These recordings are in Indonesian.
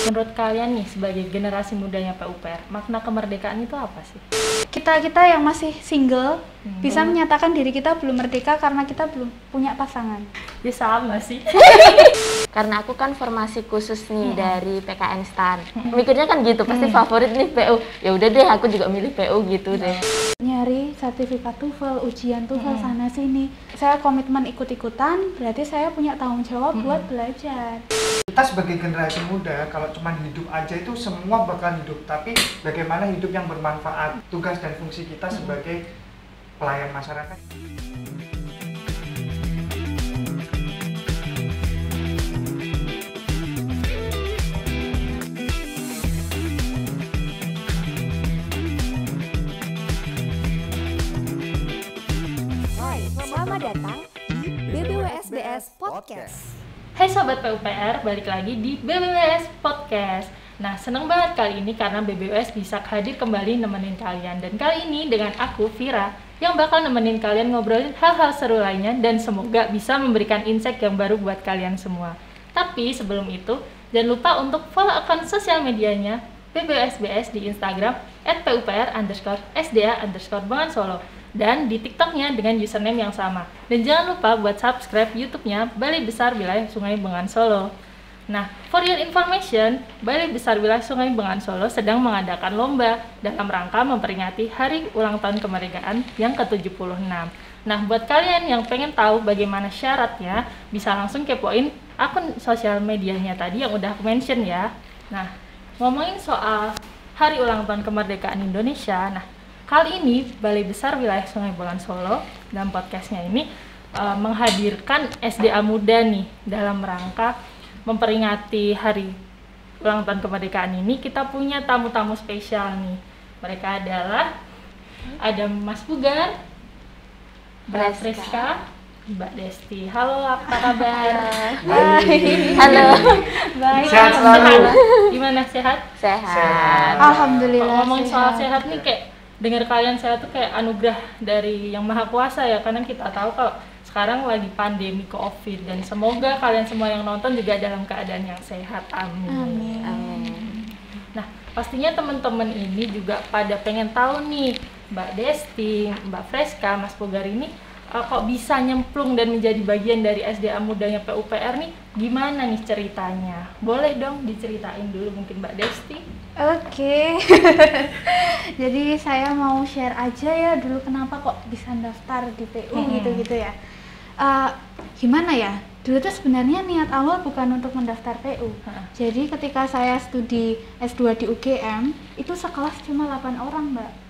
Menurut kalian nih sebagai generasi mudanya PUPR, makna kemerdekaan itu apa sih? Kita yang masih single bisa menyatakan diri kita belum merdeka karena kita belum punya pasangan. Ya sama sih. Karena aku kan formasi khusus nih dari PKN STAN. Mikirnya kan gitu, pasti favorit nih PU. Ya udah deh, aku juga milih PU gitu deh. Nyari sertifikat TOEFL, ujian TOEFL sana sini. Saya komitmen ikut-ikutan, berarti saya punya tanggung jawab buat belajar. Kita sebagai generasi muda, kalau cuma hidup aja itu semua bakal hidup, tapi bagaimana hidup yang bermanfaat, tugas dan fungsi kita sebagai pelayan masyarakat. Hai, selamat datang di BBWSBS Podcast. Hai Sobat PUPR, balik lagi di BBWS Podcast. Nah, seneng banget kali ini karena BBWS bisa hadir kembali nemenin kalian. Dan kali ini dengan aku, Vira, yang bakal nemenin kalian ngobrolin hal-hal seru lainnya dan semoga bisa memberikan insight yang baru buat kalian semua. Tapi sebelum itu, jangan lupa untuk follow akun sosial medianya BBWSBS di Instagram @PUPR_SDA_Bengawan Solo dan di TikToknya dengan username yang sama. Dan jangan lupa buat subscribe YouTube-nya Balai Besar Wilayah Sungai Bengawan Solo. Nah, for your information, Balai Besar Wilayah Sungai Bengawan Solo sedang mengadakan lomba dalam rangka memperingati Hari Ulang Tahun Kemerdekaan yang ke-76. Nah, buat kalian yang pengen tahu bagaimana syaratnya, bisa langsung kepoin akun sosial medianya tadi yang udah aku mention ya. Nah, ngomongin soal Hari Ulang Tahun Kemerdekaan Indonesia, nah kali ini Balai Besar Wilayah Sungai Bengawan Solo dalam podcastnya ini menghadirkan SDA muda nih dalam rangka memperingati Hari Ulang Tahun Kemerdekaan ini. Kita punya tamu-tamu spesial nih. Mereka adalah ada Mas Pugar, Mbak Friska, Mbak Desti. Halo, apa kabar? Halo. Baik, Sehat selalu. Gimana, sehat? Sehat. Alhamdulillah. Ngomongin soal sehat. sehat nih, kayak dengar kalian sehat tuh kayak anugerah dari Yang Maha Kuasa ya, karena kita tahu kalau sekarang lagi pandemi COVID, dan semoga kalian semua yang nonton juga dalam keadaan yang sehat. Amin. Amin. Nah, pastinya teman-teman ini juga pada pengen tahu nih, Mbak Desti, Mbak Friska, Mas Pugar ini kok bisa nyemplung dan menjadi bagian dari SDA mudanya PUPR nih, gimana nih ceritanya? Boleh dong diceritain dulu mungkin Mbak Desti. Oke. Jadi saya mau share aja ya dulu kenapa kok bisa daftar di PU gitu-gitu ya. Gimana ya? Dulu tuh sebenarnya niat awal bukan untuk mendaftar PU. Jadi ketika saya studi S2 di UGM, itu sekelas cuma 8 orang, Mbak.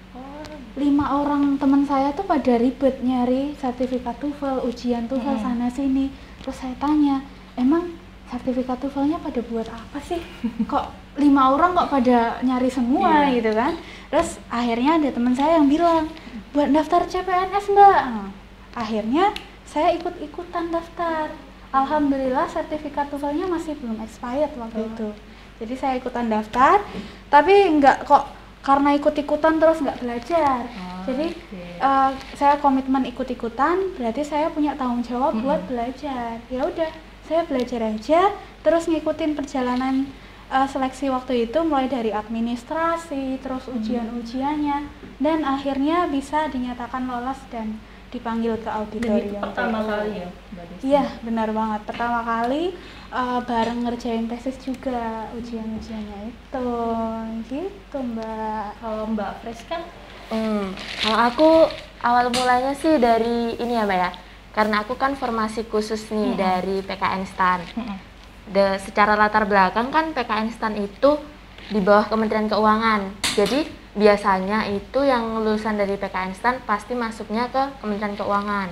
5 orang teman saya tuh pada ribet nyari sertifikat TOEFL, ujian TOEFL sana sini. Terus saya tanya, emang sertifikat TOEFL-nya pada buat apa sih? Kok 5 orang kok pada nyari semua gitu kan? Terus akhirnya ada teman saya yang bilang, buat daftar CPNS Mbak. Nah, akhirnya saya ikut-ikutan daftar. Alhamdulillah sertifikat TOEFL-nya masih belum expired waktu itu. Jadi saya ikutan daftar, tapi nggak kok karena ikut-ikutan terus nggak belajar. Jadi saya komitmen ikut-ikutan, berarti saya punya tanggung jawab buat belajar. Ya udah, saya belajar aja, terus ngikutin perjalanan seleksi waktu itu, mulai dari administrasi, terus ujian-ujiannya, dan akhirnya bisa dinyatakan lolos dan dipanggil ke Dan auditorium. itu pertama kali ya, Mbak Desti? Iya, benar banget. Pertama kali bareng ngerjain tesis juga, ujian-ujiannya itu. Gitu, Mbak. Kalau Mbak Friska? Kalau aku awal mulanya sih dari ini ya Mbak ya, karena aku kan formasi khusus nih dari PKN STAN. Secara latar belakang kan PKN STAN itu di bawah Kementerian Keuangan. Jadi biasanya itu yang lulusan dari PKN STAN pasti masuknya ke Kementerian Keuangan.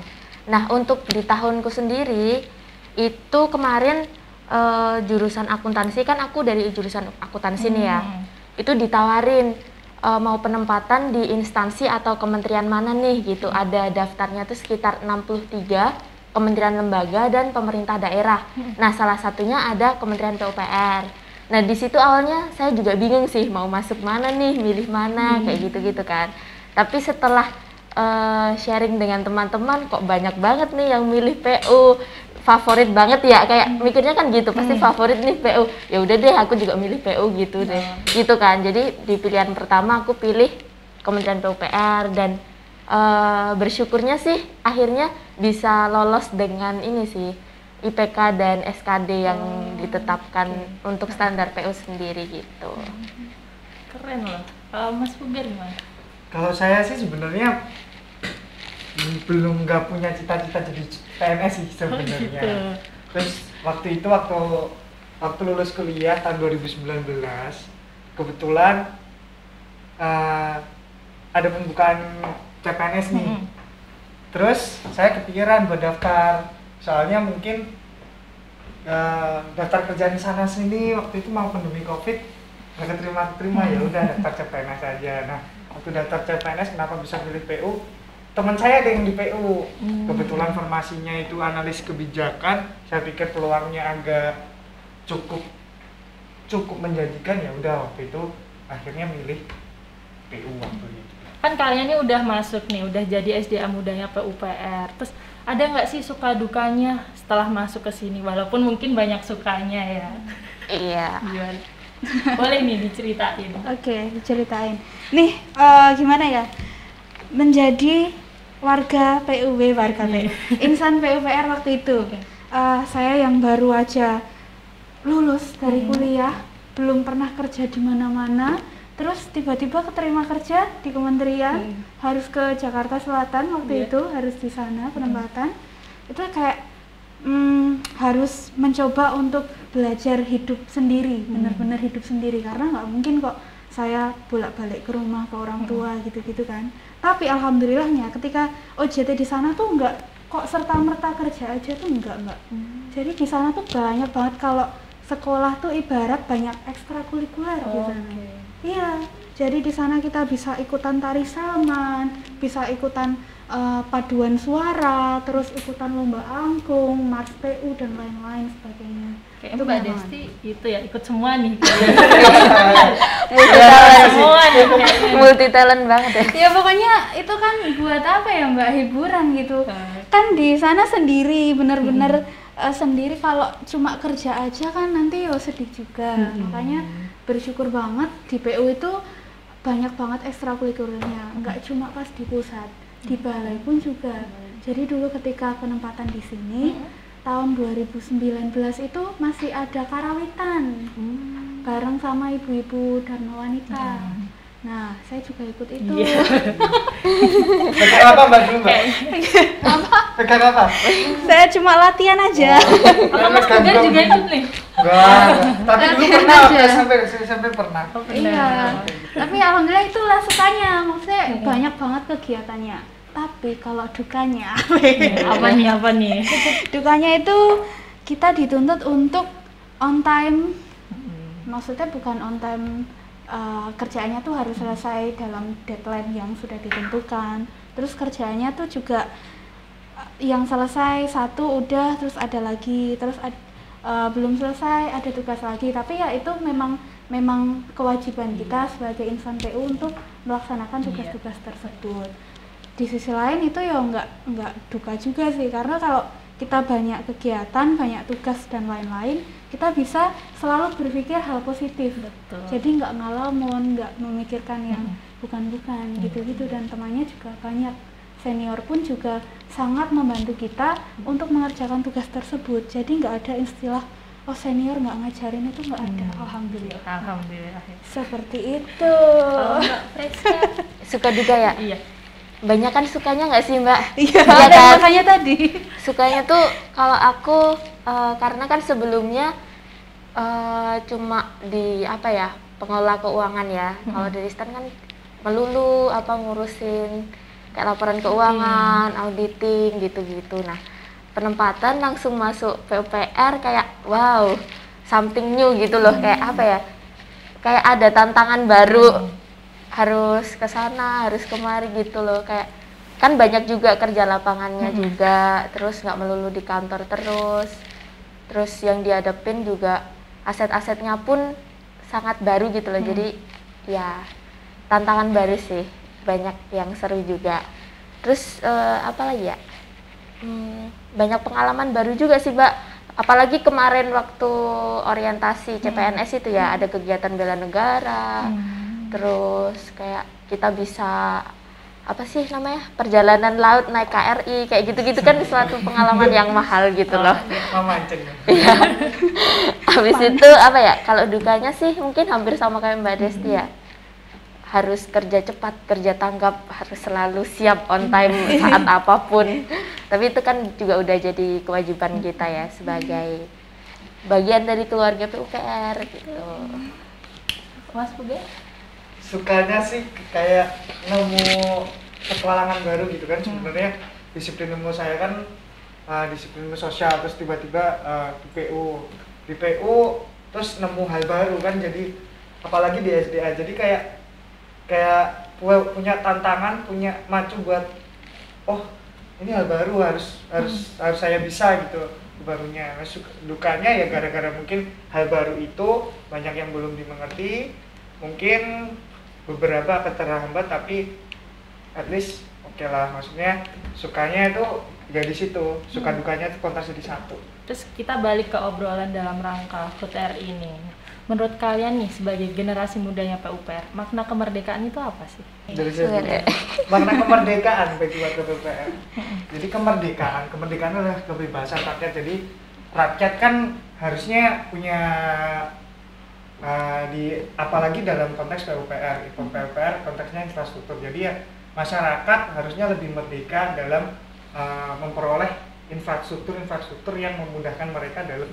Nah, untuk di tahunku sendiri itu kemarin jurusan akuntansi, kan aku dari jurusan akuntansi nih ya. Itu ditawarin mau penempatan di instansi atau kementerian mana nih gitu. Ada daftarnya tuh sekitar 63 kementerian lembaga dan pemerintah daerah. Nah, salah satunya ada Kementerian PUPR. Nah, di situ awalnya saya juga bingung sih mau masuk mana nih, milih mana, kayak gitu-gitu kan. Tapi setelah sharing dengan teman-teman, kok banyak banget nih yang milih PU. favorit banget ya, kayak mikirnya kan gitu, pasti favorit nih PU, ya udah deh aku juga milih PU gitu deh, gitu kan. Jadi di pilihan pertama aku pilih Kementerian PUPR dan bersyukurnya sih akhirnya bisa lolos dengan ini sih IPK dan SKD yang ditetapkan untuk standar PU sendiri gitu. Keren loh. Mas Puger gimana? Kalau saya sih sebenarnya belum nggak punya cita-cita jadi PNS sih sebenarnya. Gitu. Terus waktu lulus kuliah tahun 2019 kebetulan ada pembukaan CPNS nih. Terus saya kepikiran buat daftar, soalnya mungkin daftar kerjaan di sana sini waktu itu mau pandemi COVID nggak keterima ya udah daftar CPNS aja. Nah waktu daftar CPNS kenapa bisa pilih PU? Teman saya ada yang di PU, kebetulan formasinya itu analis kebijakan. Saya pikir peluangnya agak cukup menjanjikan, ya udah waktu itu akhirnya milih PU waktu itu. Kan kalian ini udah masuk nih, udah jadi SDA mudanya PUPR. Terus ada nggak sih suka dukanya setelah masuk ke sini? Walaupun mungkin banyak sukanya ya. Iya. Gimana? Boleh nih diceritain. Oke, diceritain. Nih, gimana ya? Menjadi warga PUB, insan PUPR waktu itu. Saya yang baru aja lulus dari kuliah, belum pernah kerja di mana-mana, terus tiba-tiba keterima kerja di kementerian, harus ke Jakarta Selatan waktu itu, harus di sana penempatan. Itu kayak harus mencoba untuk belajar hidup sendiri, benar-benar hidup sendiri, karena nggak mungkin kok saya bolak-balik ke rumah ke orang tua gitu-gitu kan. Tapi alhamdulillahnya ketika OJT di sana tuh nggak kok serta-merta kerja aja tuh enggak. Jadi di sana tuh banyak banget, kalau sekolah tuh ibarat banyak ekstrakurikuler di sana. Iya, jadi di sana kita bisa ikutan tari saman, bisa ikutan paduan suara, terus ikutan lomba angklung, mars PU dan lain-lain sebagainya. Kayak Mbak Desti itu ya ikut semua nih. Multi talent banget ya. Ya pokoknya itu kan buat apa ya Mbak, hiburan gitu. Kan di sana sendiri, bener-bener sendiri. Kalau cuma kerja aja kan nanti ya sedih juga. Makanya bersyukur banget di PU itu banyak banget ekstrakurikulernya. Enggak cuma pas di pusat, di balai pun juga. Jadi dulu ketika penempatan di sini tahun 2019 itu masih ada karawitan bareng sama ibu-ibu Dharma Wanita. Nah, saya juga ikut itu. Pegang apa Mbak dulu Mbak? Pegang apa? Saya cuma latihan aja. Apa Mas Puger juga ikut nih? Enggak, tapi dulu pernah sampai pernah. Iya, tapi alhamdulillah itulah sukanya, maksudnya banyak banget kegiatannya. Tapi kalau dukanya, apa nih? Dukanya itu kita dituntut untuk on time. Maksudnya bukan on time, kerjaannya tuh harus selesai dalam deadline yang sudah ditentukan. Terus kerjaannya tuh juga yang selesai satu udah, terus ada lagi, terus belum selesai ada tugas lagi. Tapi ya itu memang kewajiban kita sebagai insan PU untuk melaksanakan tugas-tugas tersebut. Di sisi lain itu ya nggak duka juga sih, karena kalau kita banyak kegiatan, banyak tugas dan lain-lain, kita bisa selalu berpikir hal positif. Betul. Jadi nggak ngalamun, nggak memikirkan yang bukan-bukan gitu-gitu. Dan temannya juga banyak, senior pun juga sangat membantu kita untuk mengerjakan tugas tersebut. Jadi nggak ada istilah oh senior nggak ngajarin, itu nggak ada. Alhamdulillah. Seperti itu. Kalau Mbak Freska Suka juga ya? iya. Banyak kan sukanya nggak sih Mbak? Iya, kan? makanya tadi. Sukanya tuh kalau aku karena kan sebelumnya cuma di apa ya, pengelola keuangan ya. Kalau dari Stan kan melulu ngurusin kayak laporan keuangan, auditing gitu-gitu. Nah, penempatan langsung masuk PUPR kayak wow, something new gitu loh. Kayak apa ya? Kayak ada tantangan baru. Harus ke sana, harus kemari gitu loh. Kayak kan banyak juga kerja lapangannya juga, terus nggak melulu di kantor terus yang dihadapin juga aset-asetnya pun sangat baru gitu loh. Jadi ya tantangan baru sih, banyak yang seru juga. Terus apa lagi ya, Banyak pengalaman baru juga sih, Mbak. Apalagi kemarin waktu orientasi CPNS itu ya, ada kegiatan bela negara. Terus kayak kita bisa apa sih namanya, perjalanan laut naik KRI kayak gitu-gitu kan suatu pengalaman yang mahal gitu loh. Memancing. Iya. Habis itu apa ya, kalau dukanya sih mungkin hampir sama kayak Mbak Desti ya, harus kerja cepat, kerja tanggap, harus selalu siap on time saat apapun. Tapi itu kan juga udah jadi kewajiban kita ya sebagai bagian dari keluarga PUPR gitu. Mas Puge? Sukanya sih kayak nemu petualangan baru gitu kan. Sebenarnya disiplin ilmu saya kan disiplin ilmu sosial, terus tiba-tiba di PU terus nemu hal baru kan, jadi apalagi di SDA, jadi kayak punya tantangan, punya macu buat ini hal baru, harus saya bisa gitu barunya. Dukanya ya gara-gara mungkin hal baru itu banyak yang belum dimengerti, mungkin beberapa akan terhambat, tapi at least oke lah. Maksudnya sukanya itu gak di situ, suka dukanya itu kontas di satu. Terus kita balik ke obrolan dalam rangka HUT RI ini. Menurut kalian nih sebagai generasi mudanya PUPR, makna kemerdekaan itu apa sih? Dari saya makna kemerdekaan bagi warga PUPR. Jadi kemerdekaan adalah kebebasan rakyat. Jadi rakyat kan harusnya punya apalagi dalam konteks PUPR konteksnya infrastruktur. Jadi ya masyarakat harusnya lebih merdeka dalam memperoleh infrastruktur yang memudahkan mereka dalam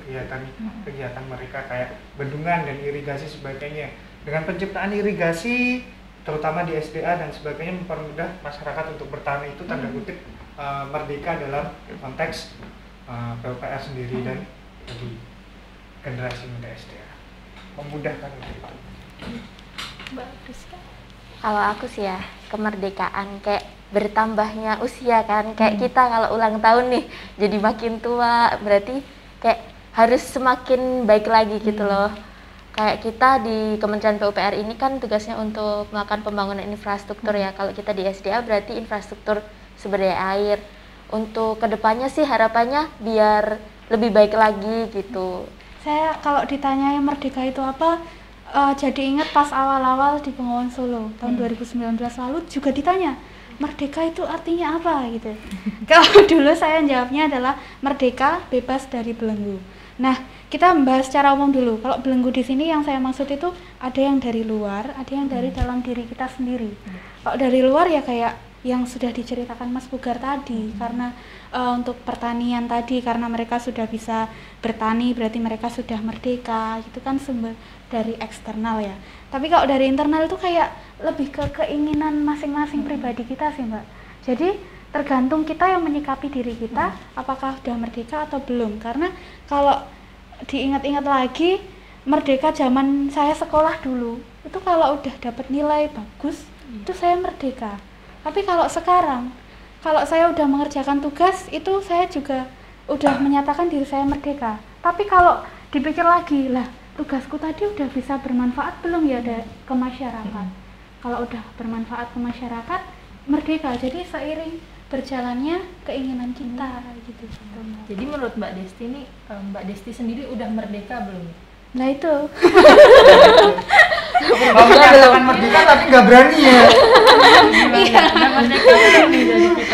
kegiatan mereka, kayak bendungan dan irigasi sebagainya. Dengan penciptaan irigasi terutama di SDA dan sebagainya mempermudah masyarakat untuk bertani, itu tanda kutip merdeka dalam konteks PUPR sendiri dan bagi generasi muda SDA memudahkan itu. Mbak Rizka? Kalau aku sih ya, kemerdekaan kayak bertambahnya usia kan, kayak kita kalau ulang tahun nih jadi makin tua, berarti kayak harus semakin baik lagi gitu loh. Kayak kita di Kementerian PUPR ini kan tugasnya untuk melakukan pembangunan infrastruktur ya. Kalau kita di SDA berarti infrastruktur sumber daya air. Untuk kedepannya sih harapannya biar lebih baik lagi gitu. Saya kalau ditanya merdeka itu apa, jadi ingat pas awal-awal di Bengawan Solo tahun 2019 lalu juga ditanya merdeka itu artinya apa gitu. Kalau dulu saya jawabnya adalah merdeka bebas dari belenggu. Nah, kita membahas secara umum dulu. Kalau belenggu di sini yang saya maksud itu ada yang dari luar, ada yang dari dalam diri kita sendiri. Kalau dari luar ya kayak yang sudah diceritakan Mas Pugar tadi, karena untuk pertanian tadi, karena mereka sudah bisa bertani berarti mereka sudah merdeka, itu kan sumber dari eksternal ya. Tapi kalau dari internal itu kayak lebih ke keinginan masing-masing pribadi kita sih Mbak. Jadi tergantung kita yang menyikapi diri kita apakah sudah merdeka atau belum. Karena kalau diingat-ingat lagi, merdeka zaman saya sekolah dulu itu kalau udah dapat nilai bagus itu saya merdeka. Tapi kalau sekarang, kalau saya udah mengerjakan tugas, itu saya juga udah menyatakan diri saya merdeka. Tapi kalau dipikir lagi, lah tugasku tadi udah bisa bermanfaat belum ya ke masyarakat? Kalau udah bermanfaat ke masyarakat, merdeka. Jadi seiring berjalannya keinginan kita gitu. Jadi menurut Mbak Desti nih, Mbak Desti sendiri udah merdeka belum? Nah itu. Menyatakan merdeka tapi nggak berani ya.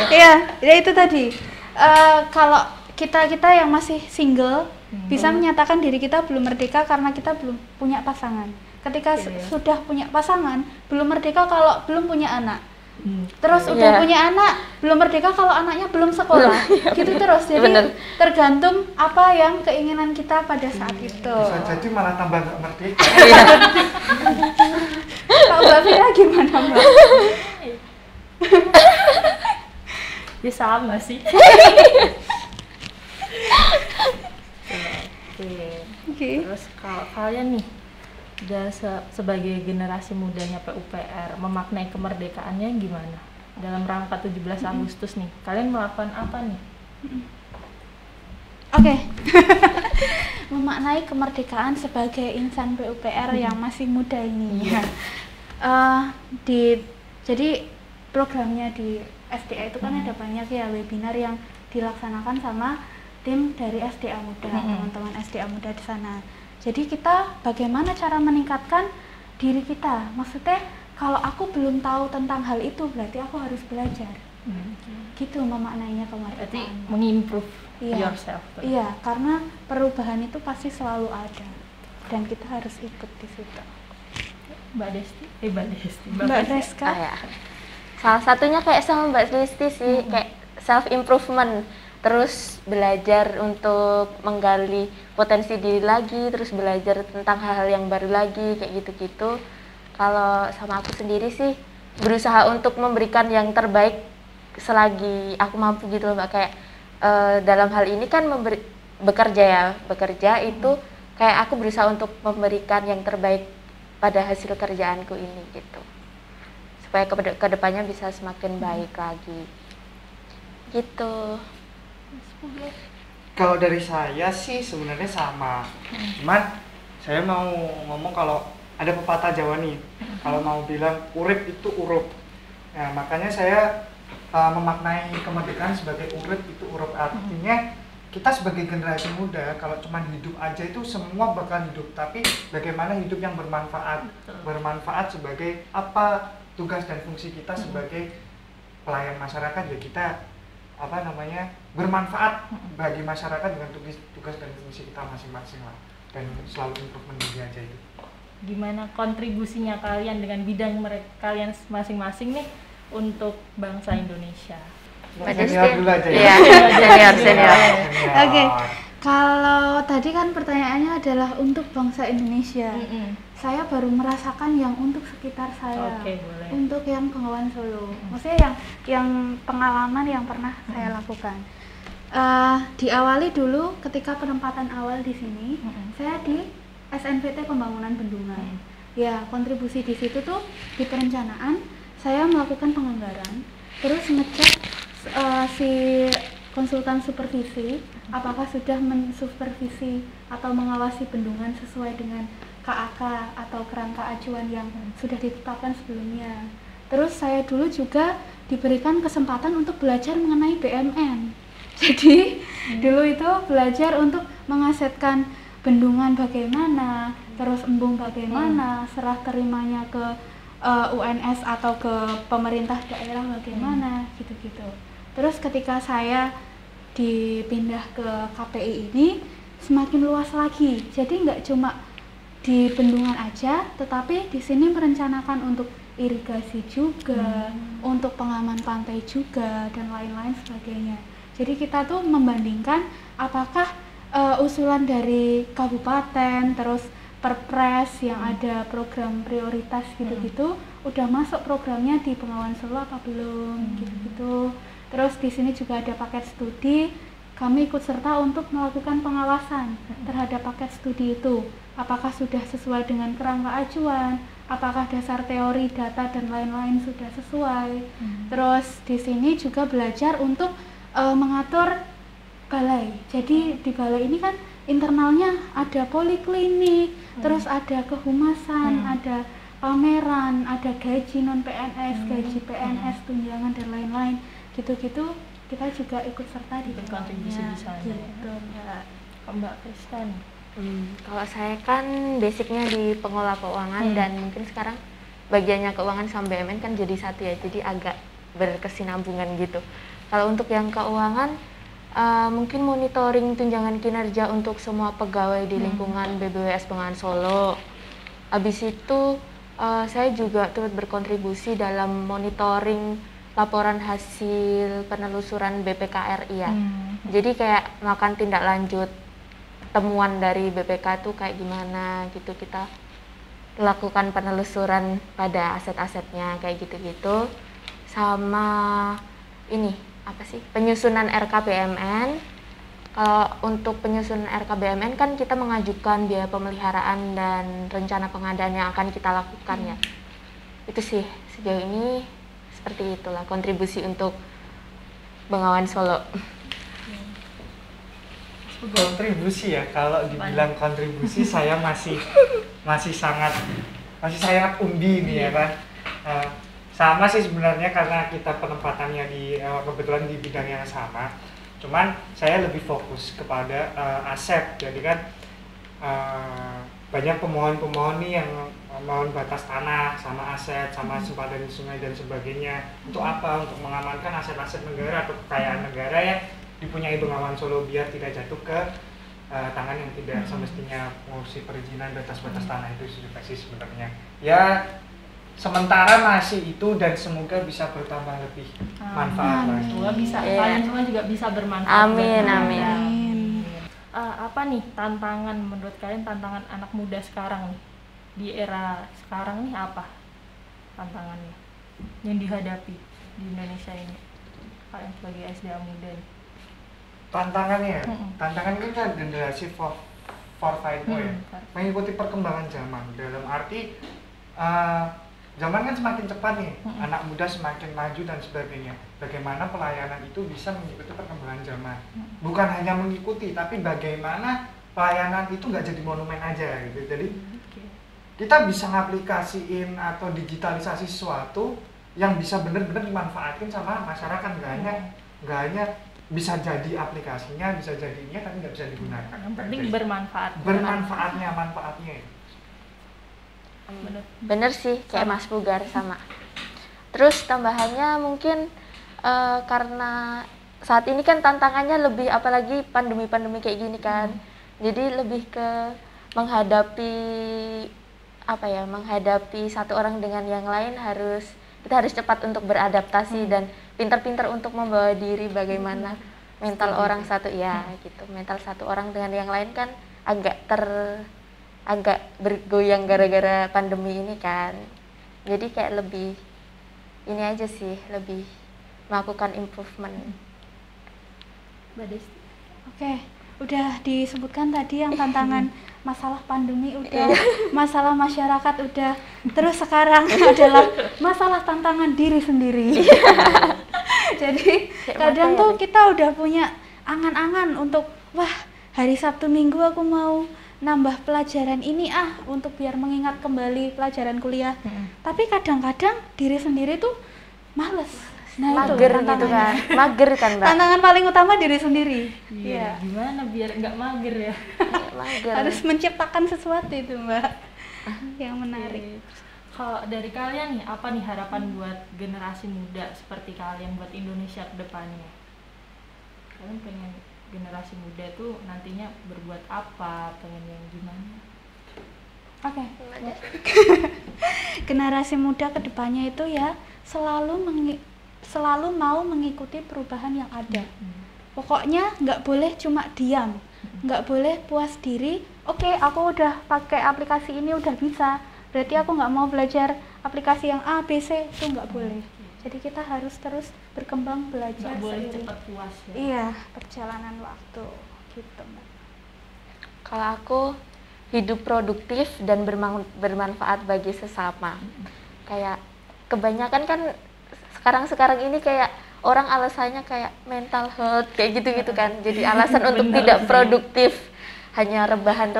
Iya, ya itu tadi. Kalau kita yang masih single bisa menyatakan diri kita belum merdeka karena kita belum punya pasangan. Ketika sudah punya pasangan, belum merdeka kalau belum punya anak. Terus udah punya anak, belum merdeka kalau anaknya belum sekolah. Gitu terus. Jadi tergantung apa yang keinginan kita pada saat itu. Bisa jadi malah tambah nggak merdeka. Kalau Mbak Vira gimana Mbak? Ya sama sih. Oke. Terus kalau kalian nih sebagai generasi mudanya PUPR memaknai kemerdekaannya gimana? Dalam rangka 17 Agustus nih, kalian melakukan apa nih? Oke. Memaknai kemerdekaan sebagai insan PUPR yang masih muda ini. Jadi programnya di SDA itu kan ada banyak ya webinar yang dilaksanakan sama tim dari SDA Muda, teman-teman SDA Muda di sana. Jadi kita bagaimana cara meningkatkan diri kita? Maksudnya kalau aku belum tahu tentang hal itu berarti aku harus belajar. Gitu memaknainya Berarti kemerdekaan. mengimprove Iya. yourself. Iya, karena perubahan itu pasti selalu ada dan kita harus ikut di situ. Mbak Desti, Mbak Reska, Ya. Salah satunya kayak sama Mbak Desti sih, kayak self improvement, terus belajar untuk menggali potensi diri lagi, terus belajar tentang hal-hal yang baru lagi kayak gitu-gitu. Kalau sama aku sendiri sih berusaha untuk memberikan yang terbaik selagi aku mampu gitu loh Mbak, kayak dalam hal ini kan bekerja itu kayak aku berusaha untuk memberikan yang terbaik pada hasil kerjaanku ini gitu, supaya kedepannya bisa semakin baik lagi gitu. Kalau dari saya sih sebenarnya sama, cuman saya mau ngomong kalau ada pepatah Jawa nih, kalau mau bilang urip itu urup. Nah, makanya saya memaknai kemerdekaan sebagai urip itu urup, artinya kita sebagai generasi muda kalau cuma hidup aja itu semua bakal hidup, tapi bagaimana hidup yang bermanfaat sebagai apa tugas dan fungsi kita sebagai pelayan masyarakat, ya kita bermanfaat bagi masyarakat dengan tugas dan fungsi kita masing-masing lah, dan selalu improvement diri aja itu. Gimana kontribusinya kalian dengan bidang kalian masing-masing nih untuk bangsa Indonesia? Senior dulu aja ya. Iya, senior. Oke. Kalau tadi kan pertanyaannya adalah untuk bangsa Indonesia. Saya baru merasakan yang untuk sekitar saya. Oke, boleh. Untuk yang Bengawan Solo. Maksudnya yang pengalaman yang pernah saya lakukan. Diawali dulu ketika penempatan awal di sini, saya di SNPT Pembangunan Bendungan. Ya, kontribusi di situ tuh di perencanaan saya melakukan penganggaran, terus ngecek si konsultan supervisi apakah sudah mensupervisi atau mengawasi bendungan sesuai dengan KAK atau kerangka acuan yang sudah ditetapkan sebelumnya. Terus saya dulu juga diberikan kesempatan untuk belajar mengenai BMN. Jadi dulu itu belajar untuk mengasetkan bendungan bagaimana, terus embung bagaimana, serah terimanya ke UNS atau ke pemerintah daerah bagaimana, gitu-gitu. Terus ketika saya dipindah ke KPI ini semakin luas lagi, jadi nggak cuma di bendungan aja, tetapi di sini merencanakan untuk irigasi juga, untuk pengaman pantai juga, dan lain-lain sebagainya. Jadi kita tuh membandingkan apakah usulan dari kabupaten, terus perpres yang ada program prioritas gitu-gitu, udah masuk programnya di Bengawan Solo apa belum, gitu-gitu. Terus di sini juga ada paket studi, kami ikut serta untuk melakukan pengawasan terhadap paket studi itu. Apakah sudah sesuai dengan kerangka acuan, apakah dasar teori, data, dan lain-lain sudah sesuai. Terus di sini juga belajar untuk mengatur balai. Jadi di balai ini kan internalnya ada poliklinik, terus ada kehumasan, ada pameran, ada gaji non PNS, gaji PNS, tunjangan, dan lain-lain. Gitu-gitu kita juga ikut serta di kontribusi di sana. Gitu, Mbak. Mbak Kristen. Kalau saya kan basicnya di pengelola keuangan dan mungkin sekarang bagiannya keuangan sama BUMN kan jadi satu ya, jadi agak berkesinambungan gitu. Kalau untuk yang keuangan mungkin monitoring tunjangan kinerja untuk semua pegawai di lingkungan BBWS Bengawan Solo. Habis itu saya juga turut berkontribusi dalam monitoring laporan hasil penelusuran BPK RI ya. Jadi kayak melakukan tindak lanjut temuan dari BPK itu kayak gimana gitu, kita lakukan penelusuran pada aset-asetnya kayak gitu-gitu. Sama ini apa sih, penyusunan RKBMN. Kalau untuk penyusunan RKBMN kan kita mengajukan biaya pemeliharaan dan rencana pengadaan yang akan kita lakukan ya. Itu sih sejauh ini seperti itulah kontribusi untuk Bengawan Solo. Kontribusi ya, kalau dibilang kontribusi saya masih sangat umbi nih ya kan. Sama sih sebenarnya karena kita penempatannya di kebetulan di bidang yang sama. Cuman saya lebih fokus kepada aset. Jadi kan banyak pemohon-pemohon nih yang mohon batas tanah sama aset sama sempadan sungai dan sebagainya. Untuk apa? Untuk mengamankan aset-aset negara atau kekayaan negara yang dipunyai Bengawan Solo biar tidak jatuh ke tangan yang tidak semestinya. Mengurusi perizinan batas-batas tanah itu juga sih sebenarnya. Ya sementara masih itu dan semoga bisa bertambah lebih manfaat lagi. Semoga bisa kalian semua juga bisa bermanfaat. Amin, buat amin. kita. Apa nih tantangan menurut kalian, tantangan anak muda sekarang nih di era sekarang nih, apa tantangannya yang dihadapi di Indonesia ini kalian sebagai SDA muda nih? Tantangannya kan generasi 4.0 ya, mengikuti perkembangan zaman. Dalam arti zaman kan semakin cepat nih, anak muda semakin maju dan sebagainya. Bagaimana pelayanan itu bisa mengikuti perkembangan zaman? Bukan hanya mengikuti, tapi bagaimana pelayanan itu nggak jadi monumen aja gitu. Jadi kita bisa ngaplikasiin atau digitalisasi sesuatu yang bisa benar-benar dimanfaatin sama masyarakat. Nggak hanya bisa jadi aplikasinya, bisa jadinya, tapi nggak bisa digunakan. Yang penting bermanfaat. Manfaatnya. Bener sih, kayak Mas Pugar sama. Terus tambahannya mungkin karena saat ini kan tantangannya lebih, apalagi pandemi kayak gini kan, jadi lebih ke menghadapi satu orang dengan yang lain, kita harus cepat untuk beradaptasi dan pintar-pintar untuk membawa diri. Bagaimana mental orang satu mental satu orang dengan yang lain kan agak bergoyang gara-gara pandemi ini kan. Jadi kayak lebih ini aja sih, lebih melakukan improvement. Oke, udah disebutkan tadi yang tantangan masalah pandemi udah, masalah masyarakat udah, terus sekarang adalah masalah tantangan diri sendiri. Jadi kadang tuh kita udah punya angan-angan untuk, wah hari Sabtu Minggu aku mau nambah pelajaran ini untuk biar mengingat kembali pelajaran kuliah. Tapi kadang-kadang diri sendiri tuh males. Nah, mager gitu kan, mager kan Mbak. Tantangan paling utama diri sendiri. Iya. Gimana biar nggak mager ya? Mager. Harus menciptakan sesuatu itu Mbak, yang menarik. Kalau dari kalian nih, apa nih harapan buat generasi muda seperti kalian buat Indonesia ke depannya? Kalian pengen generasi muda tuh nantinya berbuat apa, pengen yang gimana? Oke. Generasi muda ke depannya itu ya selalu mau mengikuti perubahan yang ada. Pokoknya nggak boleh cuma diam, nggak boleh puas diri. Oke, aku udah pakai aplikasi ini udah bisa, berarti aku nggak mau belajar aplikasi yang A, B, C, itu nggak boleh. Jadi kita harus terus berkembang belajar. Nggak boleh cepat puas ya? Iya, perjalanan waktu gitu Mbak. Kalau aku hidup produktif dan bermanfaat bagi sesama. Kayak kebanyakan kan sekarang ini kayak orang alasannya kayak mental health kayak gitu kan, jadi alasan untuk tidak produktif, hanya rebahan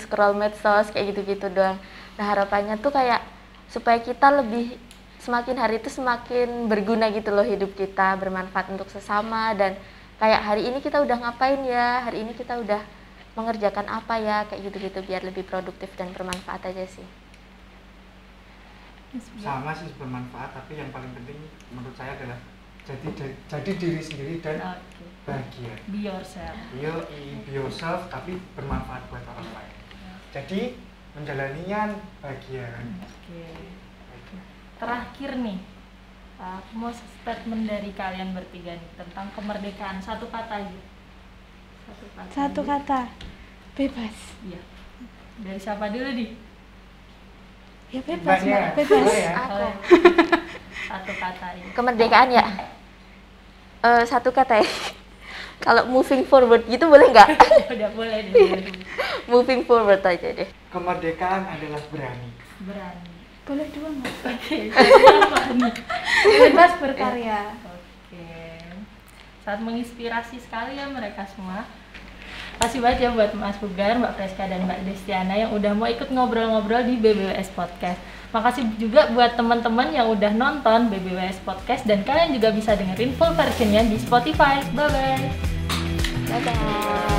scroll medsos kayak gitu doang. Nah harapannya tuh kayak supaya kita lebih semakin hari itu semakin berguna gitu loh, hidup kita bermanfaat untuk sesama, dan kayak hari ini kita udah ngapain ya, hari ini kita udah mengerjakan apa ya, kayak gitu biar lebih produktif dan bermanfaat aja sih. Sama sih bermanfaat, tapi yang paling penting menurut saya adalah jadi diri sendiri dan bahagia. Be yourself. Be yourself tapi bermanfaat buat orang lain. Jadi menjalaninya bahagia. Terakhir nih, mau statement dari kalian bertiga nih tentang kemerdekaan, satu kata aja. Satu kata, bebas. Iya. Dari siapa dulu nih? Ya bebas Mbak, bebas. Aku. Satu kata ya. Kemerdekaan ya. Satu kata ya. Kalau moving forward gitu boleh nggak? Udah boleh deh. Moving forward aja deh. Kemerdekaan adalah berani. Berani. Boleh dua Mbak. Oke. Apa nih? Bebas berkarya. Oke. Sangat menginspirasi sekali ya mereka semua. Kasih banget ya buat Mas Pugar, Mbak Freska, dan Mbak Destiana yang udah mau ikut ngobrol-ngobrol di BBWS Podcast. Makasih juga buat teman-teman yang udah nonton BBWS Podcast, dan kalian juga bisa dengerin full versionnya di Spotify. Bye-bye. Dadah.